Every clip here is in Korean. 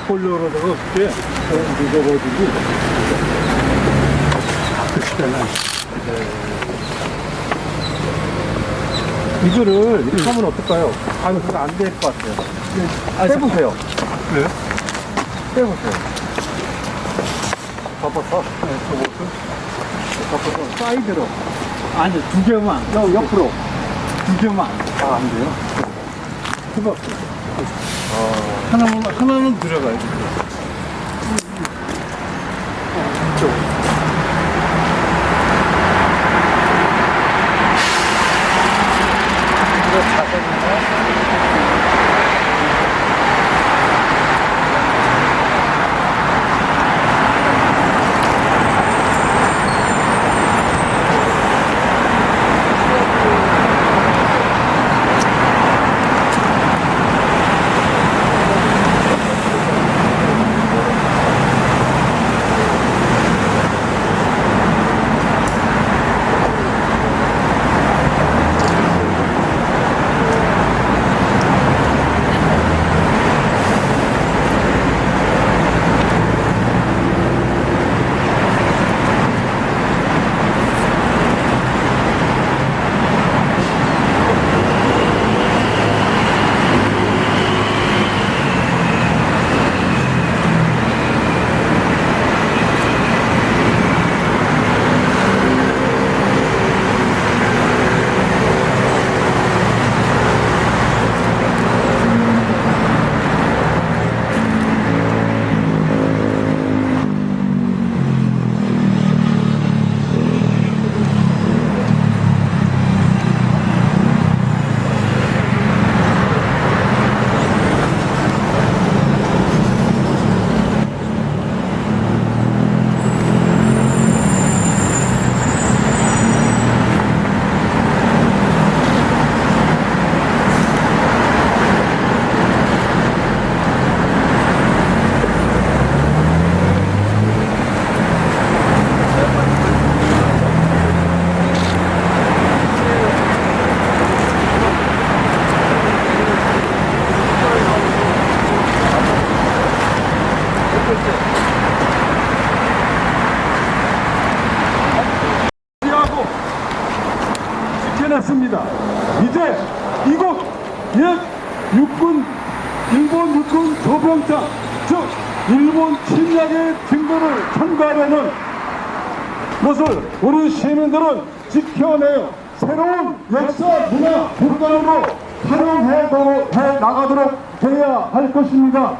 바꾸려다가 그때 늦어가지고 바꾸시잖아. 이거를 이렇게 하면 어떨까요? 아니, 그거 안 될 것 같아요. 빼보세요. 그래요? 빼보세요. 덮어서? 네, 덮어서 사이드로. 아니, 두 개만. 옆으로. 두 개만. 아, 안 돼요? 해봐. 하나는 들어가요. 이쪽. 이거 자세는요? 지켜냈습니다. 이제 이곳 옛 일본 육군 조병장, 즉 일본 침략의 증거를 첨가하려는 것을 우리 시민들은 지켜내어 새로운 역사 문화 공간으로 활용해 나가도록 해야 할 것입니다.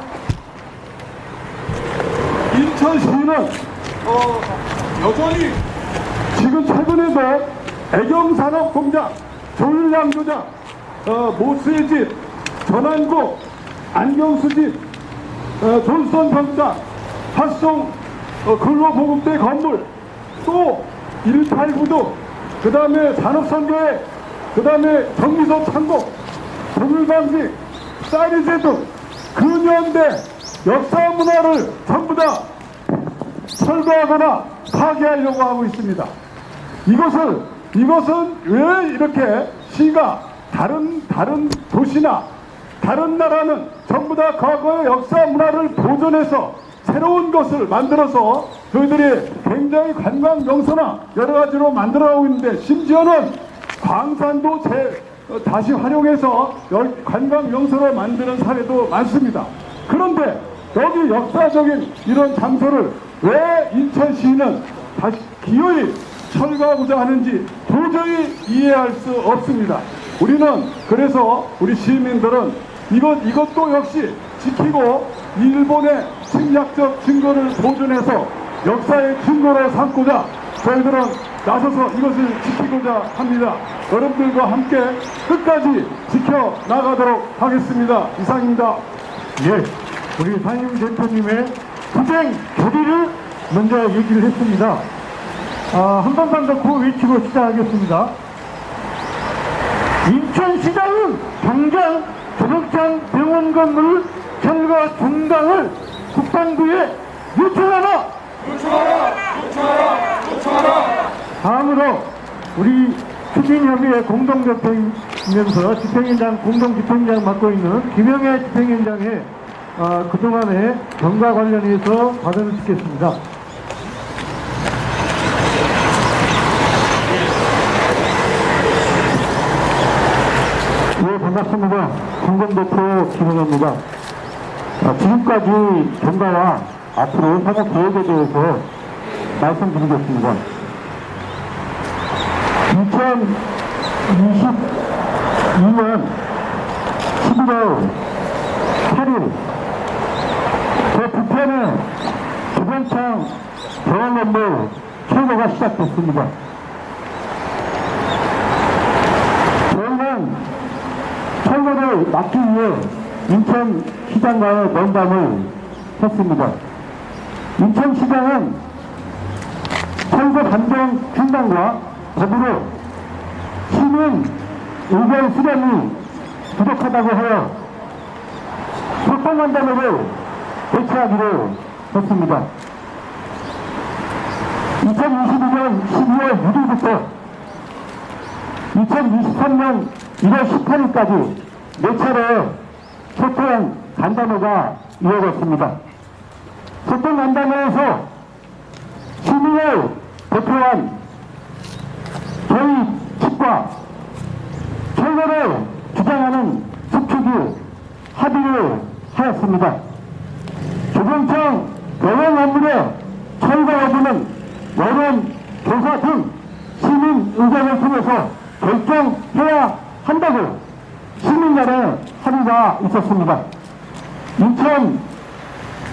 인천시는 여전히 지금 최근에도 애경산업공장, 조일양조장, 모스의 집, 전안고, 안경수집, 졸선병장, 활성 근로보급대 건물, 또 189도, 그 다음에 산업선교회, 그 다음에 정미소 창고, 동일방식, 쌀이제 등 근현대 역사 문화를 전부 다 철거하거나 파괴하려고 하고 있습니다. 이것은 왜 이렇게 시가 다른 도시나 다른 나라는 전부 다 과거의 역사 문화를 보존해서 새로운 것을 만들어서 저희들이 굉장히 관광 명소나 여러 가지로 만들어가고 있는데, 심지어는 광산도 다시 활용해서 관광 명소로 만드는 사례도 많습니다. 그런데 여기 역사적인 이런 장소를 왜 인천시는 다시 기어이 철거하고자 하는지 도저히 이해할 수 없습니다. 우리는 그래서 우리 시민들은 이것도 역시 지키고 일본의 침략적 증거를 보존해서 역사의 증거로 삼고자 저희들은 나서서 이것을 지키고자 합니다. 여러분들과 함께 끝까지 지켜나가도록 하겠습니다. 이상입니다. 예, 우리 상임 대표님의 투쟁 결의를 먼저 얘기를 했습니다. 한 번만 더 구호 외치고 시작하겠습니다. 인천시장은 당장 조덕창 병원 건물 철거 중단을 국방부에 요청하라! 다음으로 우리 추진협의회 공동대표이면서 집행위원장, 공동집행위원장 맡고 있는 김영애 집행위원장의 그동안의 경과 관련해서 발언을 듣겠습니다. 네, 반갑습니다. 공동대표 김영애입니다. 지금까지 경과와 앞으로 사고 계획에 대해서 말씀드리겠습니다. 2022년 11월 8일 그 부편의 주변창 병원 건물 철거가 시작됐습니다. 저희는 철거를 막기 위해 인천시장과의 면담을 했습니다. 인천시장은 철거 반경 중단과 더불어 시민 의견 수렴이 부족하다고 하여 소통간담회를 개최하기로 했습니다. 2022년 12월 6일부터 2023년 1월 18일까지 4차례 소통 간담회가 이어졌습니다. 소통 간담회에서 시민을 대표한 저희 측과 철거를 주장하는 수축이 합의를 하였습니다. 조경청 병원 건물의 철거 여부는 여론 조사 등 시민 의견을 통해서 결정해야 한다고 시민 간의 합의가 있었습니다. 인천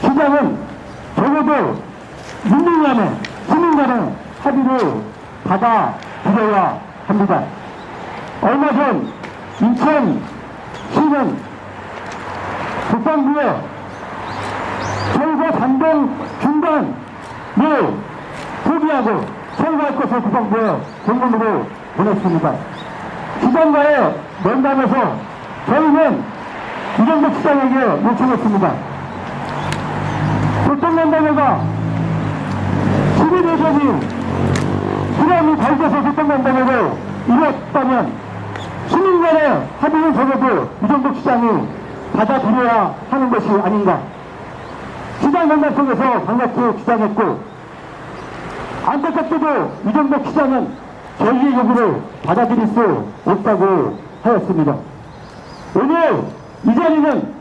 시장은 적어도 민민 간의 시민 간의 합의를 받아들여야 합니다. 얼마 전 인천시는 국방부에 철거 단동 중단을 포기하고 철거할 것을 국방부에 공문으로 보냈습니다. 시장과의 면담에서 저희는 이정도 시장에게 요청했습니다. 교통면담회가 시민의견이 수렴이 밝아서 교통면담회를 이뤘다면 시민 간의 합의는 적어도 이정도 시장이 받아들여야 하는 것이 아닌가. 시장 면담 속에서 반갑게 주장했고, 안타깝게도 이정도 시장은 저희의 요구를 받아들일 수 없다고 하였습니다. 오늘 이 자리는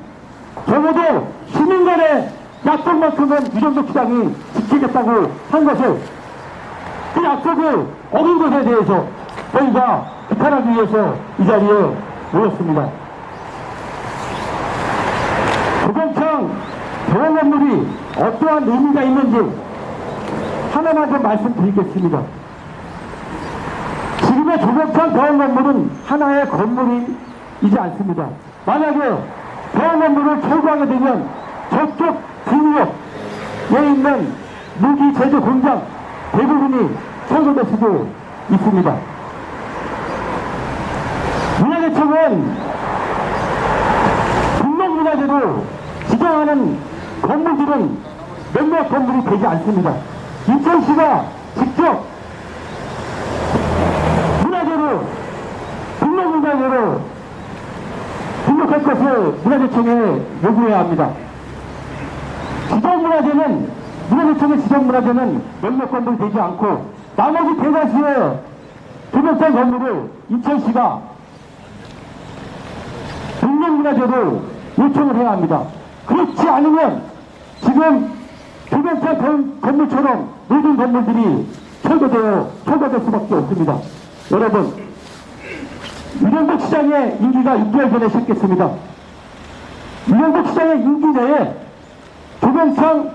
적어도 시민 간의 약속만큼은 이정도 시장이 지키겠다고 한 것을, 그 약속을 어긴 것에 대해서 저희가 비판하기 위해서 이 자리에 모였습니다. 조경청 병원 건물이 어떠한 의미가 있는지 하나만 좀 말씀드리겠습니다. 지금의 조경청 병원 건물은 하나의 건물이지 않습니다. 만약에 병원 건물을 철거하게 되면 저쪽 등역에 있는 무기 제조 공장 대부분이 철거될 수도 있습니다. 문화재청은 등록문화재로 지정하는 건물들은 몇몇 건물이 되지 않습니다. 인천시가 직접 문화재로, 등록문화재로 등록할 것을 문화재청에 요구해야 합니다. 지정문화재는, 문화재청의 지정문화재는 몇몇 건물이 되지 않고 나머지 대다수의 조경청 건물을 인천시가 등록문화재로 요청을 해야 합니다. 그렇지 않으면 지금 조경청 건물처럼 모든 건물들이 철거될 수밖에 없습니다. 여러분, 이명박 시장의 임기가 6개월 전에 시작했습니다. 이명박 시장의 임기 내에 조경청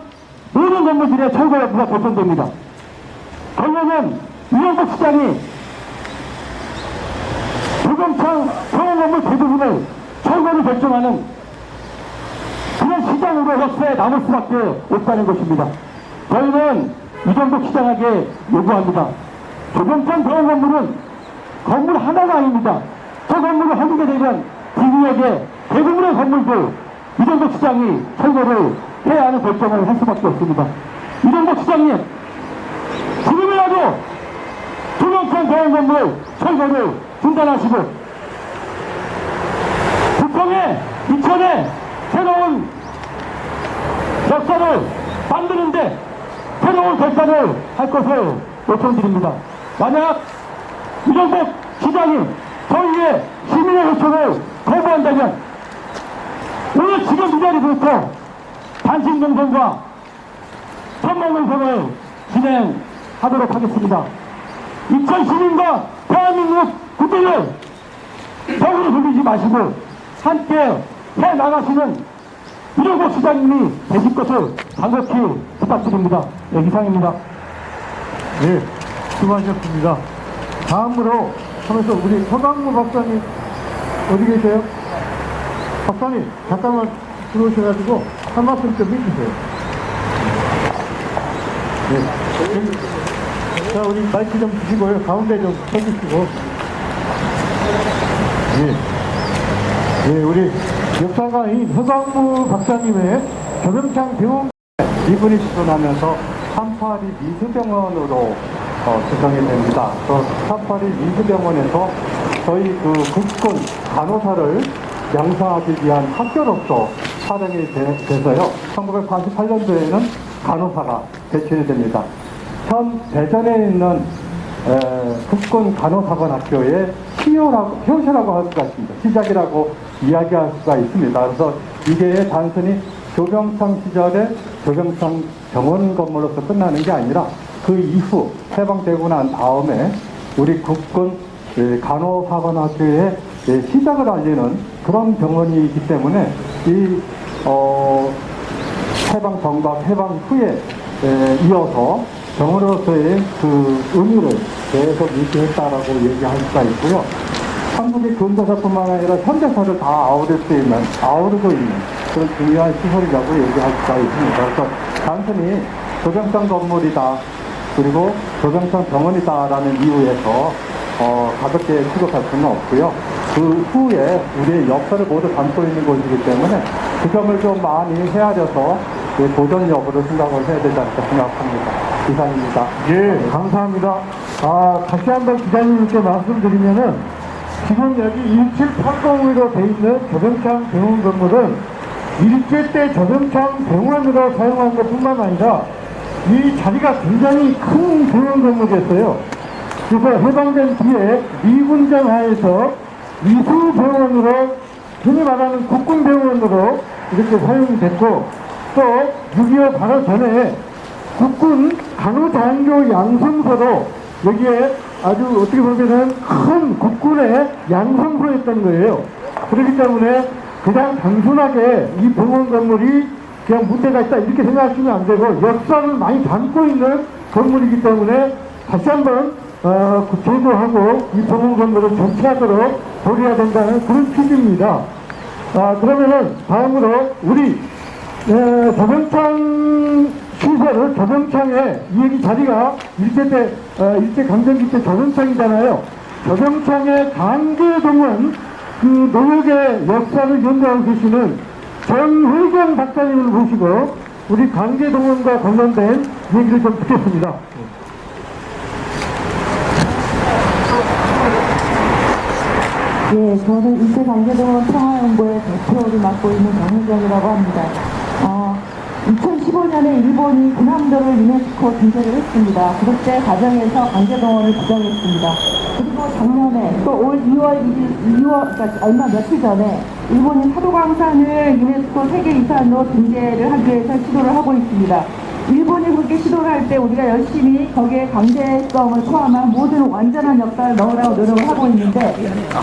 모든 건물들의 철거 여부가 결정됩니다. 결론은 이영복 시장이 조경창 병원 건물 대부분을 철거를 결정하는 그런 시장으로 역사에 남을 수밖에 없다는 것입니다. 저희는 이정복 시장에게 요구합니다. 조경창 병원 건물은 건물 하나가 아닙니다. 저 건물을 허물게 되면 지구역의 대부분의 건물도 이정복 시장이 철거를 해야 하는 결정을 할 수밖에 없습니다. 이정복 시장님, 지금이라도 조경창 병원 건물 철거를 중단하시고 부평에 이천에 새로운 역사를 만드는데 새로운 결단을 할 것을 요청드립니다. 만약 이정복 시장이 저희의 시민의 요청을 거부한다면 오늘 지금 이 자리부터 단식농성과 천막농성을 진행하도록 하겠습니다. 이천 시민과 대한민국 국민을 벽으로 돌리지 마시고 함께 해나가시는 이정복 시장님이 되실 것을 간곡히 부탁드립니다. 네, 이상입니다. 네, 수고하셨습니다. 다음으로 하면서 우리 서강무 박사님 어디 계세요? 박사님 잠깐만 들어오셔가지고 한 말씀 좀 해주세요. 네. 자, 우리 마이크 좀 주시고요. 가운데 좀 서주시고. 네, 우리 역사가인 서강무 박사님의 조경창 병원 이분이 수술하면서 382 민수병원으로 구성이 됩니다. 그 382 민수병원에서 저희 그 국군 간호사를 양성하기 위한 학교로서 촬영이 돼서요. 1948년도에는 간호사가 배출이 됩니다. 현 대전에 있는 국군 간호사관학교의 표시라고 할 수가 있습니다. 시작이라고 이야기할 수가 있습니다. 그래서 이게 단순히 조경창 시절에 조경창 병원 건물로서 끝나는 게 아니라 그 이후 해방되고 난 다음에 우리 국군 간호사관학교의 시작을 알리는 그런 병원이기 때문에 이 해방 전과 해방 후에 이어서 병원으로서의 그 의미를 계속 유지했다라고 얘기할 수가 있고요. 한국의 근대사뿐만 아니라 현대사를 다 아우르고 있는 그런 중요한 시설이라고 얘기할 수가 있습니다. 그래서 단순히 조경창 건물이다, 그리고 조경창 병원이다라는 이유에서 가볍게 취급할 수는 없고요. 그 후에 우리의 역사를 모두 담고 있는 곳이기 때문에 그 점을 좀 많이 헤아려서 도전 여부를 생각을 해야 되지 않을까 생각합니다. 이상입니다. 예, 감사합니다. 다시 한번 기자님께 말씀드리면은 지금 여기 1780으로 돼 있는 조경창 병원 건물은 일제 때 조경창 병원으로 사용한 것 뿐만 아니라 이 자리가 굉장히 큰 병원 건물이었어요. 그래서 해방된 뒤에 미군정 하에서 미수병원으로, 흔히 말하는 국군병원으로 이렇게 사용이 됐고, 또 6.25 바로 전에 국군 간호장교 양성소로 여기에 아주 어떻게 보면은 큰 국군의 양성소였던 거예요. 그렇기 때문에 그냥 단순하게 이 병원 건물이 그냥 문제가 있다 이렇게 생각하시면 안 되고 역사를 많이 담고 있는 건물이기 때문에 다시 한번 제도하고 이 병원 건물을 정치하도록 도려야 된다는 그런 취지입니다. 그러면은 다음으로 우리 조경창 시설을 조경창에 이 자리가 일제 강점기 때 조경창이잖아요. 조경창의 강계동은 그 노역의 역사를 연구하고 계시는 정회경 박사님을 모시고 우리 강계동원과 관련된 얘기를 좀 듣겠습니다. 예, 저는 일제 강제동원 평화연구의 대표를 맡고 있는 정혜경이라고 합니다. 2015년에 일본이 군함도를 유네스코 등재를 했습니다. 그때 과정에서 강제동원을 부정했습니다. 그리고 작년에 또 올 2월, 그러니까 얼마 며칠 전에 일본이 사도광산을 유네스코 세계遺産으로 등재를 하기 위해서 시도를 하고 있습니다. 일본이 그렇게 시도를 할 때 우리가 열심히 거기에 강제성을 포함한 모든 완전한 역사를 넣으라고 노력을 하고 있는데,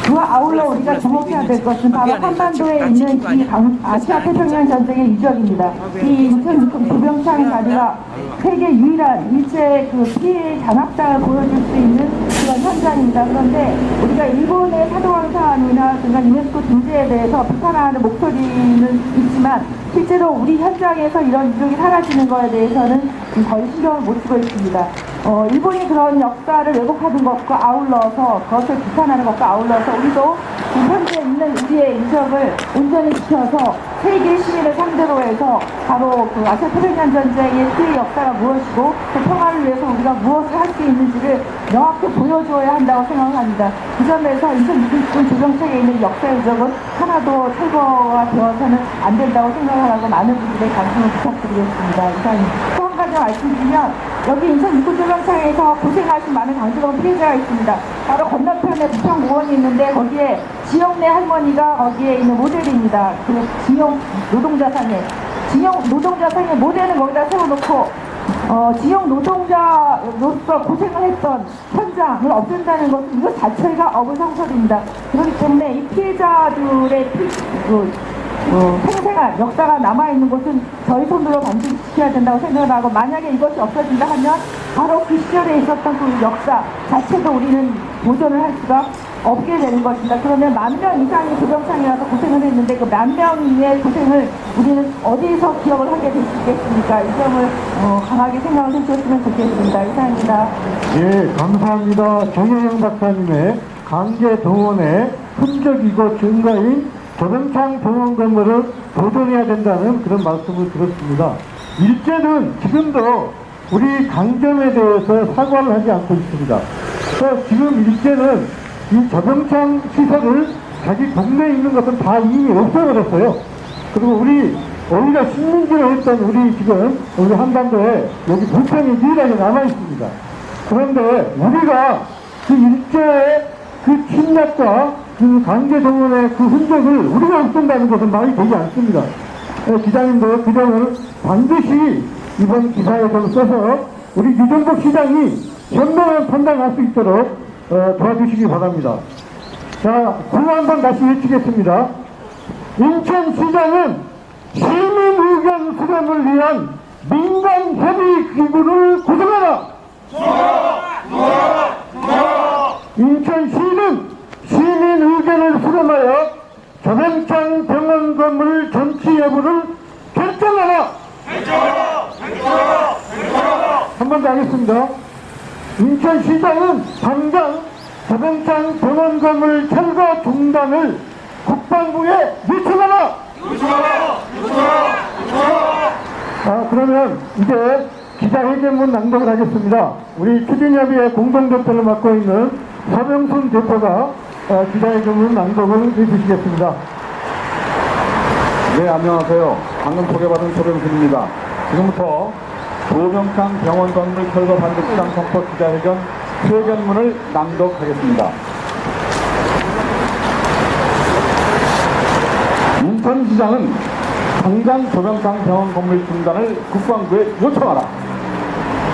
그와 아울러 우리가 주목해야 될 것은 바로 한반도에 있는 이 아시아 태평양 전쟁의 이적입니다. 이 인천 도병창 가리가 세계 유일한 일제 그 피해 잔악장을 보여줄 수 있는 그런 현장입니다. 그런데 우리가 일본의 사도왕 사안이나 그런 유네스코 중재에 대해서 비판하는 목소리는 있지만, 실제로 우리 현장에서 이런 이적이 사라지는 것에 대해서는 거의 신경을 못 쓰고 있습니다. 일본이 그런 역사를 왜곡하는 것과 아울러서, 그것을 비판하는 것과 아울러서 우리도 현재 있는 우리의 인적을 온전히 지켜서 세계 시민을 상대로 해서 바로 그 아시아 태평양 전쟁의 그 역사가 무엇이고 그 평화를 위해서 우리가 무엇을 할 수 있는지를 명확히 보여줘야 한다고 생각합니다. 그 점에서 2060년 조정책에 있는 역사 유적은 하나도 철거가 되어서는 안 된다고 생각하라고 많은 분들의 관심을 부탁드리겠습니다. 이상입니다. 또 한 가지 말씀드리면, 여기 인천 육군조정창에서 고생하신 많은 강제동 피해자가 있습니다. 바로 건너편에 부평공원이 있는데 거기에 지영내 할머니가 거기에 있는 모델입니다. 그 지영 노동자상에 모델은 거기다 세워놓고 지역 노동자로서 고생을 했던 현장을 없앤다는 것은 이것 자체가 어불성설입니다. 그렇기 때문에 이 피해자들의 생생한 역사가 남아있는 곳은 저희 손으로 반드시 지켜야 된다고 생각을 하고, 만약에 이것이 없어진다 하면 바로 그 시절에 있었던 그 역사 자체도 우리는 보존을 할 수가 없게 되는 것입니다. 그러면 10,000명 이상이 조정창이라서 고생을 했는데 그 10,000명의 고생을 우리는 어디서 기억을 하게 될 수 있겠습니까? 이 점을 강하게 생각을 해주셨으면 좋겠습니다. 이상입니다. 예, 감사합니다. 정혜영 박사님의 강제 동원의 흔적이고 증거인 조정창 병원 건물을 보존해야 된다는 그런 말씀을 들었습니다. 일제는 지금도 우리 강점에 대해서 사과를 하지 않고 있습니다. 그래서 지금 일제는 이 조정창 시설을 자기 동네에 있는 것은 다 이미 없애버렸어요. 그리고 우리가 식민지로 했던 우리 한반도에 여기 부평이 유일하게 남아있습니다. 그런데 우리가 그 일제의 그 침략과 그 강제동원의 그 흔적을 우리가 없앤다는 것은 말이 되지 않습니다. 기자님도 그 점을 반드시 이번 기사에 좀 써서 우리 유정복 시장이 현명한 판단할 수 있도록 도와주시기 바랍니다. 자, 구호 한번 다시 외치겠습니다. 인천시장은 시민 의견 수렴을 위한 민간 협의 기구를 구성하라! 인천시는 시민 의견을 수렴하여 조병창 병원 건물 전치 여부를 결정하라! 한 번 더 하겠습니다. 인천시장은 당장 조병창 병원 건물 철거 중단을 국방부에 요청하라! 그러면 이제 기자회견문 낭독을 하겠습니다. 우리 추진협의회 공동대표를 맡고 있는 서명순 대표가 기자회견문 낭독을 해주시겠습니다. 네, 안녕하세요. 방금 소개받은 서병순입니다. 지금부터 조병창 병원 건물 철거 반대 주장 선포 기자회견 회견문을 낭독하겠습니다. 인천시장은 당장 조병창 병원 건물 중단을 국방부에 요청하라.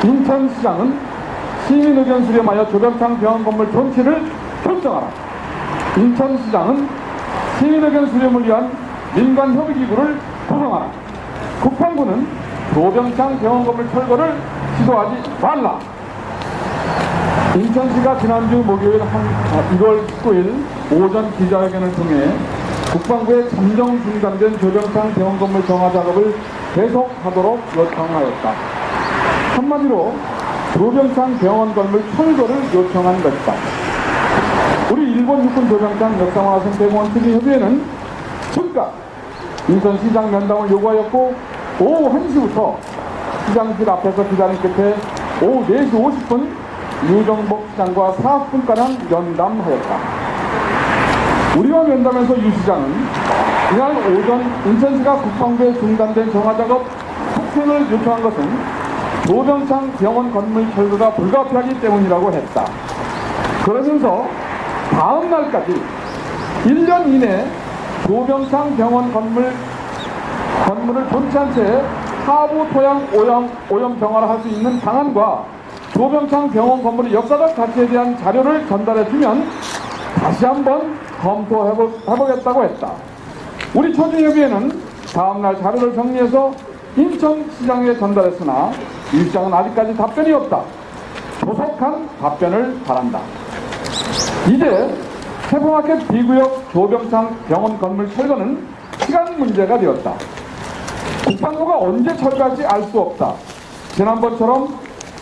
인천시장은 시민의견 수렴하여 조병창 병원 건물 존치를 결정하라. 인천시장은 시민의견 수렴을 위한 민간협의기구를 구성하라. 국방부는 조병창 병원 건물 철거를 시도하지 말라. 인천시가 지난주 목요일 1월 19일 오전 기자회견을 통해 국방부에 잠정 중단된 조병창 병원 건물 정화 작업을 계속하도록 요청하였다. 한마디로 조병창 병원 건물 철거를 요청한 것이다. 우리 일본 육군 조병창 역사문화생태공원 특위협의회는 즉각 인천시장 면담을 요구하였고 오후 1시부터 시장실 앞에서 기다린 끝에 오후 4시 50분 유정복 시장과 40분가량 면담하였다. 우리와 면담에서 유 시장은 지난 오전 인천시가 국방부에 중단된 정화작업 속행을 요청한 것은 조병창 병원 건물 철거가 불가피하기 때문이라고 했다. 그러면서 다음 날까지 1년 이내 조병창 병원 건물을 존치한 채 하부 토양 오염 정화를 할 수 있는 방안과 조병창 병원 건물의 역사적 가치에 대한 자료를 전달해주면 다시 한번 검토해보겠다고 했다. 우리 초진협의회는 다음날 자료를 정리해서 인천시장에 전달했으나 이 시장은 아직까지 답변이 없다. 조속한 답변을 바란다. 이제 세부마켓 B구역 조병창 병원 건물 철거는 시간 문제가 되었다. 국방부가 언제 철거할지 알 수 없다. 지난번처럼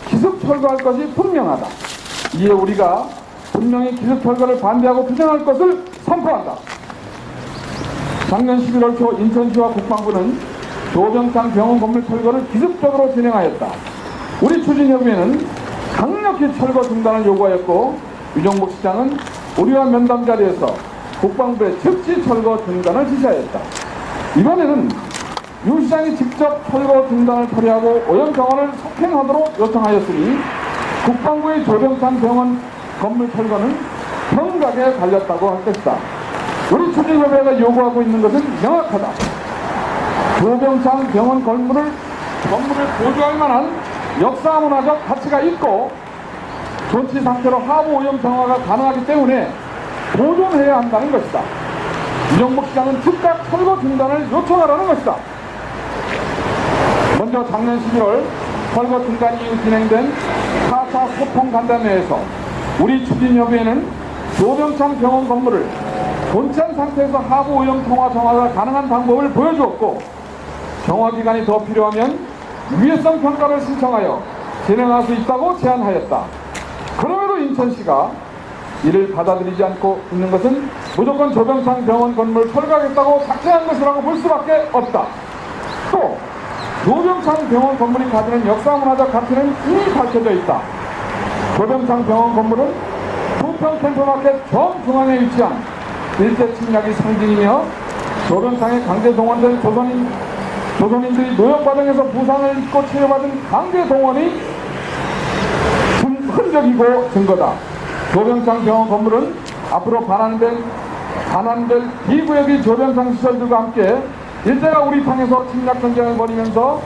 기습 철거할 것이 분명하다. 이에 우리가 분명히 기습 철거를 반대하고 투쟁할 것을 선포한다. 작년 11월 초 인천시와 국방부는 조병창 병원 건물 철거를 기습적으로 진행하였다. 우리 추진협의회는 강력히 철거 중단을 요구하였고 유정복 시장은 우리와 면담 자리에서 국방부의 즉시 철거 중단을 지시하였다. 이번에는 유 시장이 직접 철거 중단을 처리하고 오염 정화를 속행하도록 요청하였으니 국방부의 조병창 병원 건물 철거는 정각에 달렸다고 할 것이다. 우리 추진협의회가 요구하고 있는 것은 명확하다. 조병창 병원 건물을 보조할 만한 역사문화적 가치가 있고 전치 상태로 하부 오염 정화가 가능하기 때문에 보존해야 한다는 것이다. 유정복 시장은 즉각 철거 중단을 요청하라는 것이다. 먼저 작년 11월 철거 중단 이후 진행된 4차 소통 간담회에서 우리 추진협의회는 조병창 병원 건물을 본참 상태에서 하부 오염 정화가 가능한 방법을 보여주었고 정화기간이 더 필요하면 유해성 평가를 신청하여 진행할 수 있다고 제안하였다. 그럼에도 인천시가 이를 받아들이지 않고 있는 것은 무조건 조병창 병원 건물 철거하겠다고 작정한 것이라고 볼 수밖에 없다. 또 조병창 병원 건물이 가지는 역사문화적 가치는 이미 밝혀져 있다. 조병창 병원 건물은 부평 캠프마켓 정중앙에 위치한 일제 침략의 상징이며 조병창에 강제 동원된 조선인들이 노역 과정에서 부상을 입고 치료받은 강제 동원의 흔적이고 증거다. 조병창 병원 건물은 앞으로 반환될 B구역의 조병창 시설들과 함께 일제가 우리 땅에서 침략 전쟁을 벌이면서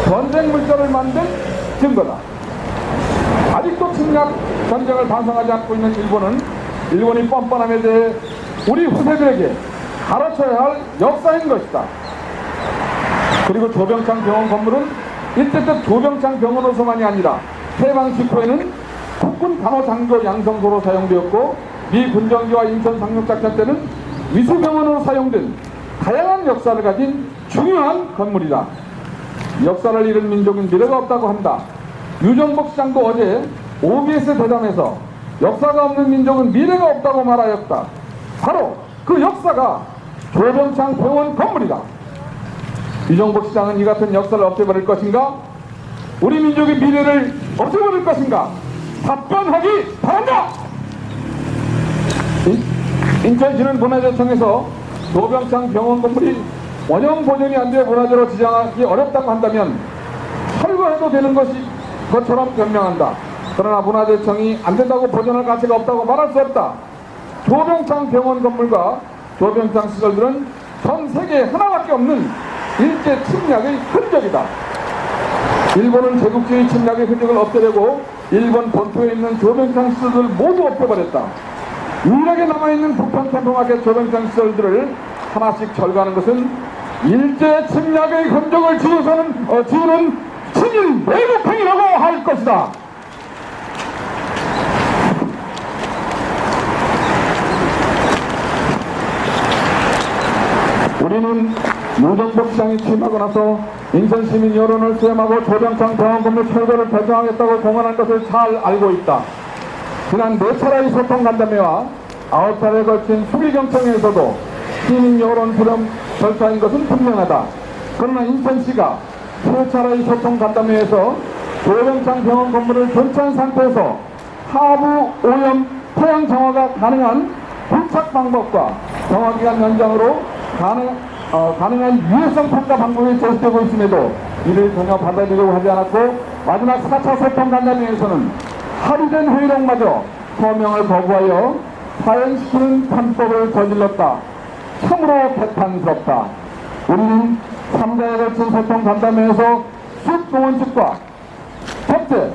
전쟁 물자를 만든 증거다. 아직도 침략 전쟁을 반성하지 않고 있는 일본의 뻔뻔함에 대해 우리 후세들에게 가르쳐야 할 역사인 것이다. 그리고 조병창 병원 건물은 이때껏 조병창 병원으로서만이 아니라 해방 직후에는 국군 간호장교 양성소로 사용되었고 미 군정기와 인천 상륙작전 때는 위수병원으로 사용된 다양한 역사를 가진 중요한 건물이다. 역사를 잃은 민족은 미래가 없다고 한다. 유정복 시장도 어제 OBS 대담에서 역사가 없는 민족은 미래가 없다고 말하였다. 바로 그 역사가 조병창 병원 건물이다. 유정복 시장은 이 같은 역사를 없애버릴 것인가? 우리 민족의 미래를 없애버릴 것인가? 답변하기 바란다! 인천시는 문화재청에서 조병창 병원 건물이 원형 보존이 안 돼 문화재로 지정하기 어렵다고 한다면 철거해도 되는 것처럼 변명한다. 그러나 문화재청이 안 된다고 보존할 가치가 없다고 말할 수 없다. 조병창 병원 건물과 조병창 시설들은 전 세계에 하나밖에 없는 일제 침략의 흔적이다. 일본은 제국주의 침략의 흔적을 없애려고 일본 본토에 있는 조병창 시설들을 모두 없애버렸다. 유일하게 남아있는 부평 캠프마켓 조병창 시설들을 하나씩 철거하는 것은 일제 침략의 흔적을 지우는 친일 매국행위라고 할 것이다. 우리는 유정복 시장이 취임하고 나서 인천 시민 여론을 수렴하고 조병창 병원 건물 철거를 결정하겠다고 공언한 것을 잘 알고 있다. 지난 4차례의 소통 간담회와 9차례에 걸친 수기경청회에서도 시민 여론 수렴 절차인 것은 분명하다. 그러나 인천시가 3차례의 소통 간담회에서 조병창 병원 건물을 존치한 상태에서 하부 오염 토양 정화가 가능한 부착 방법과 정화기간 연장으로 가능한 유해성 평가 방법이 제시되고 있음에도 이를 전혀 받아들이려고 하지 않았고 마지막 4차 소통 간담회에서는 합의된 회의록마저 서명을 거부하여 파행시키는 편법을 저질렀다. 참으로 개탄스럽다. 우리는 3자에 걸친 소통 간담회에서 숲공원 측과 첫째,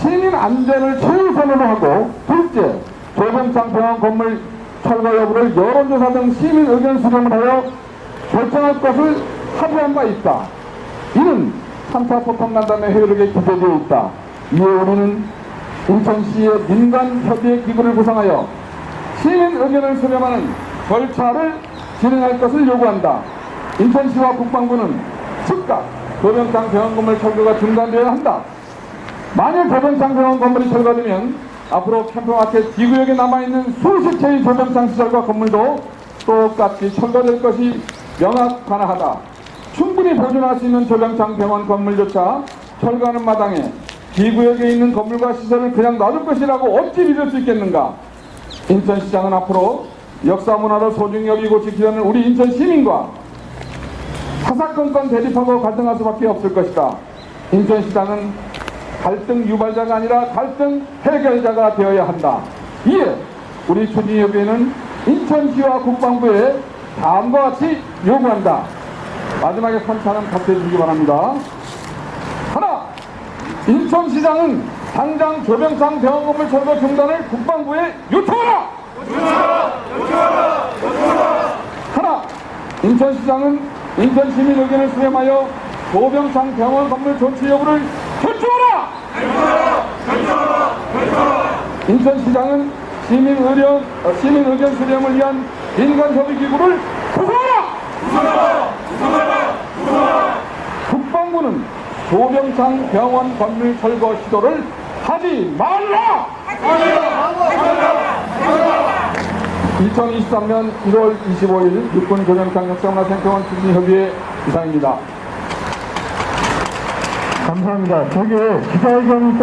시민 안전을 최우선으로 하고 둘째, 조병창 병원 건물 철거 여부를 여론조사 등 시민 의견 수렴을 하여 결정할 것을 합의한 바 있다. 이는 3차 소통간담회 효력에 기재되어 있다. 이에 우리는 인천시의 민간 협의회 기구를 구성하여 시민 의견을 수렴하는 절차를 진행할 것을 요구한다. 인천시와 국방부는 즉각 조병창 병원 건물 철거가 중단되어야 한다. 만일 조병창 병원 건물이 철거되면 앞으로 캠프마켓 D구역에 남아있는 수십 채의 조병창 시설과 건물도 똑같이 철거될 것이 명확하다. 충분히 보존할 수 있는 조병창 병원 건물조차 철거하는 마당에 D구역에 있는 건물과 시설을 그냥 놔둘 것이라고 어찌 믿을 수 있겠는가. 인천시장은 앞으로 역사 문화를 소중히 여기고 지키려는 우리 인천 시민과 사사건건 대립하고 갈등할 수밖에 없을 것이다. 인천시장은 갈등 유발자가 아니라 갈등 해결자가 되어야 한다. 이에 우리 추진협의회는 인천시와 국방부에 다음과 같이 요구한다. 마지막에 선차는 같이 해주시기 바랍니다. 하나, 인천시장은 당장 조병창 병원 건물 철거 중단을 국방부에 요청하라! 하나, 인천시장은 인천시민 의견을 수렴하여 조병창 병원 건물 조치 여부를 결정하라! 인천시장은 시민 의견 수렴을 위한 민간협의기구를 구성하라! 국방부는 조병창 병원 건물 철거 시도를 하지 말라! 2023년 1월 25일 육군 조병창 역사문화생태원 추진협의회 이상입니다. 감사합니다. 저게 기자회견이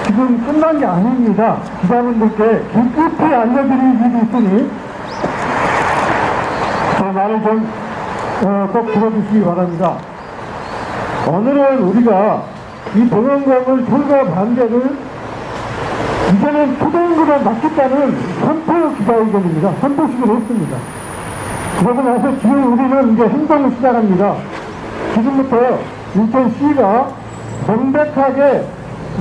지금 끝난 게 아닙니다. 기자분들께 깊이 알려드릴 일이 있으니 제 말을 좀 꼭 들어주시기 바랍니다. 오늘은 우리가 이 병원건물 철거 반대를 이제는 초등부가 맞겠다는 선포 기자회견입니다. 선포식을 했습니다. 그러고 나서 지금 우리는 이제 행동을 시작합니다. 지금부터 인천시가 명백하게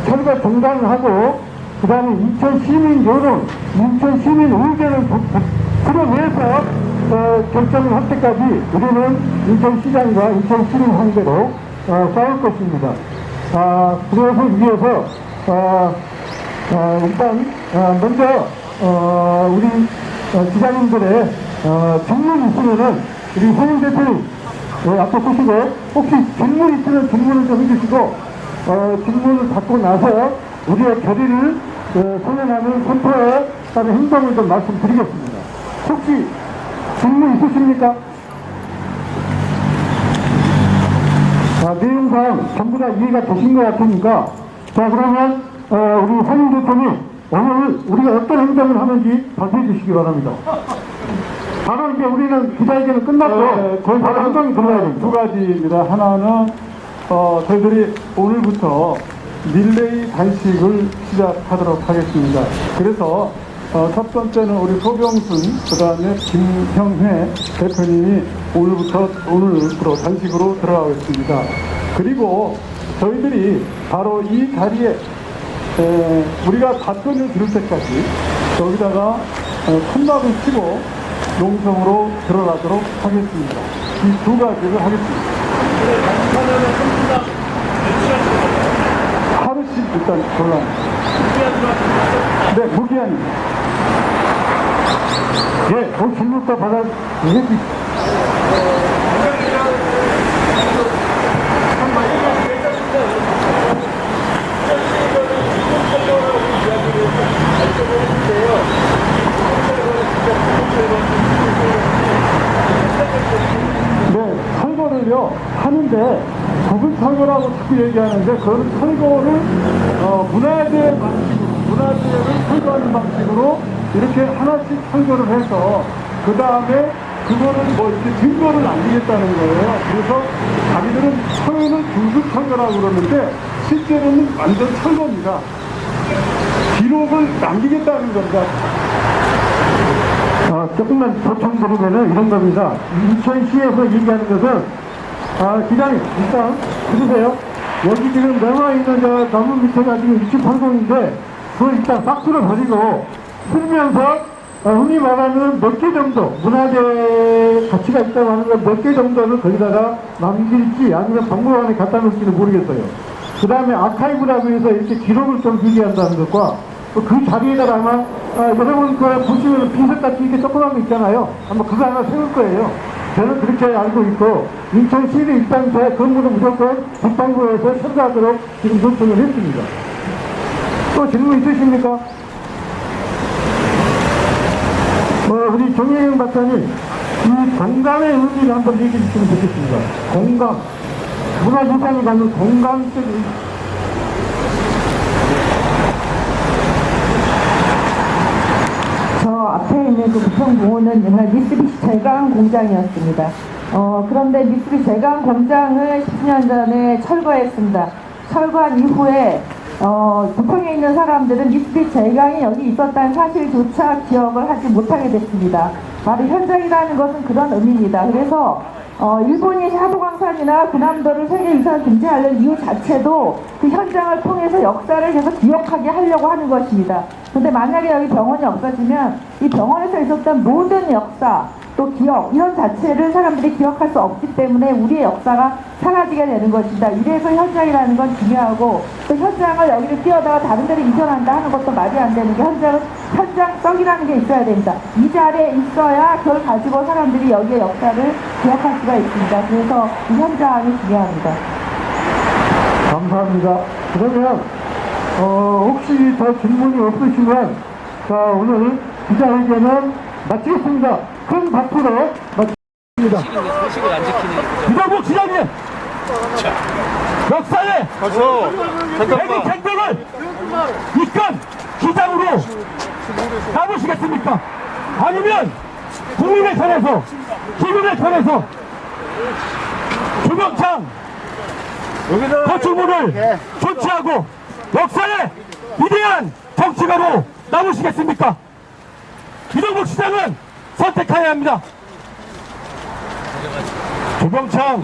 철거 중단을 하고 그 다음에 인천 시민 여론, 인천 시민 의견을 풀어내서 결정을 할 때까지 우리는 인천시장과 인천 시민 상대로 싸울 것입니다. 그래서 위해서 일단 먼저 우리 기자님들의 질문 있으면은 우리 홍 대표님 앞에 보시고 혹시 질문 있으면 질문을 좀 해주시고 질문을 받고 나서 우리의 결의를 선언하는 선포에 따른 행동을 좀 말씀드리겠습니다. 혹시 질문 있으십니까? 내용상 전부 다 이해가 되신 것 같으니까 자 그러면 우리 홍 대표님 오늘 우리가 어떤 행동을 하는지 발표해 주시기 바랍니다. 바로 이제 우리는 기자회견은 끝났고 저희 바로 행동이 들어가야 됩니다. 두 가지입니다. 하나는 저희들이 오늘부터 릴레이 단식을 시작하도록 하겠습니다. 그래서 첫 번째는 우리 소병순, 그 다음에 김형회 대표님이 오늘부로 단식으로 들어가겠습니다. 그리고 저희들이 바로 이 자리에 우리가 답변을 들을 때까지 여기다가 컵락을 치고 농성으로 들어가도록 하겠습니다. 이 두 가지를 하겠습니다. 하루씩 일단 골라. 네, 무기한입니다. 예, 그 질문부터 받아 주십시오. 네, 철거를요 하는데 부분 철거라고 자꾸 얘기하는데 그건 철거를 문화재 방식으로 문화재를 철거하는 방식으로 이렇게 하나씩 철거를 해서 그 다음에 그거는 뭐 이렇게 증거를 남기겠다는 거예요. 그래서 자기들은 처음에는 중급 철거라고 그러는데 실제로는 완전 철거입니다. 기록을 남기겠다는 겁니다. 조금만 보충드리면은 이런 겁니다. 인천시에서 얘기하는 것은 기자님, 일단 들으세요. 여기 지금 남아있는 저 나무 밑에가 지금 68동인데, 그걸 일단 박스로 버리고, 풀면서, 흔히 말하는 몇 개 정도, 문화재 가치가 있다고 하는 건 몇 개 정도를 거기다가 남길지 아니면 박물관에 갖다 놓을지는 모르겠어요. 그 다음에 아카이브라고 해서 이렇게 기록을 좀 기재한다는 것과, 그 자리에다가 아마, 여러분 그 보시면 빈석같이 이렇게 조그만 거 있잖아요. 아마 그거 하나 세울 거예요. 저는 그렇게 알고 있고, 인천시를 일단 제 건물은 무조건 국방부에서 철거하도록 지금 요청을 했습니다. 또 질문 있으십니까? 우리 정혜영 박사님, 이 공감의 의미를 한번 얘기해 주시면 좋겠습니다. 공감. 문화유산이 갖는 공감적인. 저 앞에 있는 그 부평공원은 옛날 미쓰비시 제강 공장이었습니다. 그런데 미쓰비시 제강 공장을 10년 전에 철거했습니다. 철거한 이후에 부평에 있는 사람들은 미쓰비시 제강이 여기 있었다는 사실조차 기억을 하지 못하게 됐습니다. 바로 현장이라는 것은 그런 의미입니다. 그래서 일본이 하도광산이나 군함도를 세계유산 등재하려는 이유 자체도 그 현장을 통해서 역사를 계속 기억하게 하려고 하는 것입니다. 근데 만약에 여기 병원이 없어지면 이 병원에서 있었던 모든 역사, 또 기억, 이런 자체를 사람들이 기억할 수 없기 때문에 우리의 역사가 사라지게 되는 것입니다. 이래서 현장이라는 건 중요하고, 또 현장을 여기를 띄어다가 다른 데로 이전한다 하는 것도 말이 안 되는 게 현장성이라는 게 있어야 됩니다. 이 자리에 있어야 그걸 가지고 사람들이 여기의 역사를 기억할 수가 있습니다. 그래서 이 현장이 중요합니다. 감사합니다. 그러면, 혹시 더 질문이 없으시면, 자, 오늘 기자회견은 마치겠습니다. 큰 박수로 마치겠습니다. 소식을 안 지키는 이정복 시장님! 역사의 대기 쟁점을 이끈 기장으로 남으시겠습니까? 아니면 국민의 편에서, 시민의 편에서 조명창 건축물을 존치하고 역사의 위대한 정치가로 남으시겠습니까? 이정복 시장은 선택해야 합니다. 조병창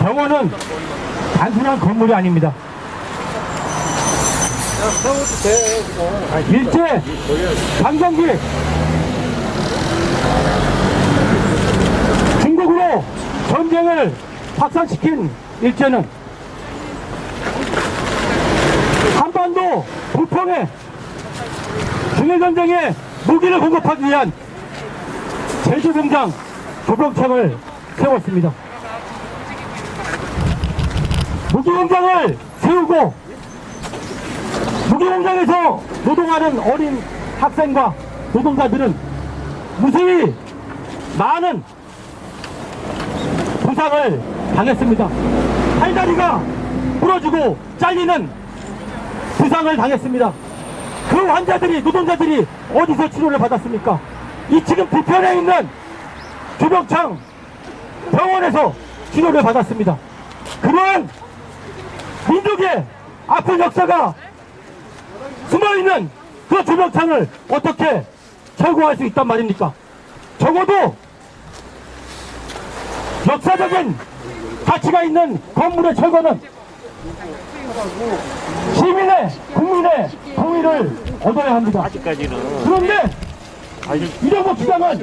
병원은 단순한 건물이 아닙니다. 일제 강점기 중국으로 전쟁을 확산시킨 일제는 한반도 부평에 중일전쟁에 무기를 공급하기 위한 제주공장 조병창을 세웠습니다. 무기공장을 세우고 무기공장에서 노동하는 어린 학생과 노동자들은 무수히 많은 부상을 당했습니다. 팔다리가 부러지고 잘리는 부상을 당했습니다. 그 환자들이, 노동자들이 어디서 치료를 받았습니까? 이 지금 부평에 있는 조병창 병원에서 치료를 받았습니다. 그러한 민족의 아픈 역사가 숨어있는 그 조병창을 어떻게 철거할 수 있단 말입니까? 적어도 역사적인 가치가 있는 건물의 철거는 시민의, 국민의 동의를 얻어야 합니다. 그런데 이정복 시장은